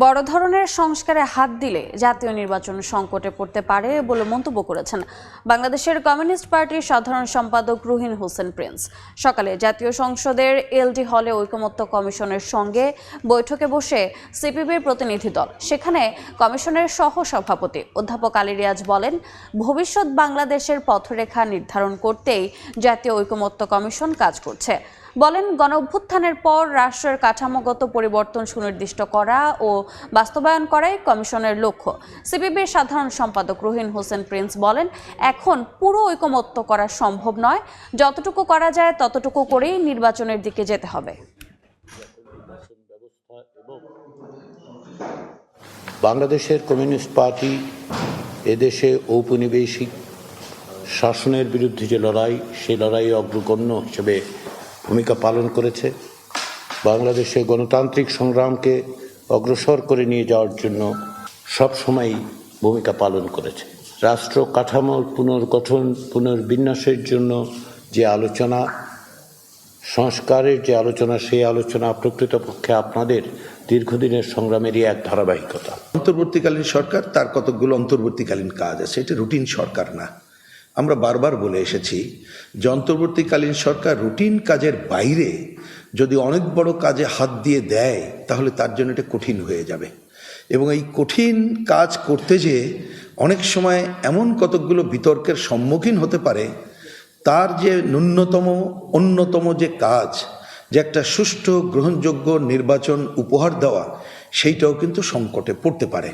বড় ধরনের সংস্কারে হাত দিলে জাতীয় নির্বাচন সংকটে পড়তে পারে বলে মন্তব্য করেছেন বাংলাদেশের কমিউনিস্ট পার্টির সাধারণ সম্পাদক রুহিন হোসেন প্রিন্স। সকালে জাতীয় সংসদের এলডি হলে ঐকমত্য কমিশনের সঙ্গে বৈঠকে বসে সিপিবির প্রতিনিধি দল। সেখানে কমিশনের সহসভাপতি অধ্যাপক আলী রিয়াজ বলেন, ভবিষ্যৎ বাংলাদেশের পথরেখা নির্ধারণ করতেই জাতীয় ঐকমত্য কমিশন কাজ করছে। বলেন, গণঅভ্যুত্থানের পর রাষ্ট্রের কাঠামোগত পরিবর্তন সুনির্দিষ্ট করা ও বাস্তবায়ন করাই কমিশনের লক্ষ্য। সিপিবির সাধারণ সম্পাদক রুহিন হোসেন প্রিন্স বলেন, এখন পুরো ঐকমত্য করা সম্ভব নয়, যতটুকু করা যায় ততটুকু করেই নির্বাচনের দিকে যেতে হবে। বাংলাদেশের কমিউনিস্ট পার্টি এদেশে ঔপনিবেশিক শাসনের বিরুদ্ধে যে লড়াই, সেই লড়াইয়ে অগ্রগণ্য হিসেবে ভূমিকা পালন করেছে। বাংলাদেশে গণতান্ত্রিক সংগ্রামকে অগ্রসর করে নিয়ে যাওয়ার জন্য সবসময়ই ভূমিকা পালন করেছে। রাষ্ট্র কাঠামোর পুনর্গঠন, পুনর্বিন্যাসের জন্য যে আলোচনা, সংস্কারের যে আলোচনা, সেই আলোচনা প্রকৃতপক্ষে আপনাদের দীর্ঘদিনের সংগ্রামেরই এক ধারাবাহিকতা। অন্তর্বর্তীকালীন সরকার, তার কতকগুলো অন্তর্বর্তীকালীন কাজ আছে, এটা রুটিন সরকার না। আমরা বারবার বলে এসেছি যে অন্তর্বর্তীকালীন সরকার রুটিন কাজের বাইরে যদি অনেক বড় কাজে হাত দিয়ে দেয়, তাহলে তার জন্য এটা কঠিন হয়ে যাবে। এবং এই কঠিন কাজ করতে যেয়ে অনেক সময় এমন কতকগুলো বিতর্কের সম্মুখীন হতে পারে, তার যে অন্যতম যে কাজ, যে একটা সুষ্ঠু গ্রহণযোগ্য নির্বাচন উপহার দেওয়া, সেইটাও কিন্তু সংকটে পড়তে পারে।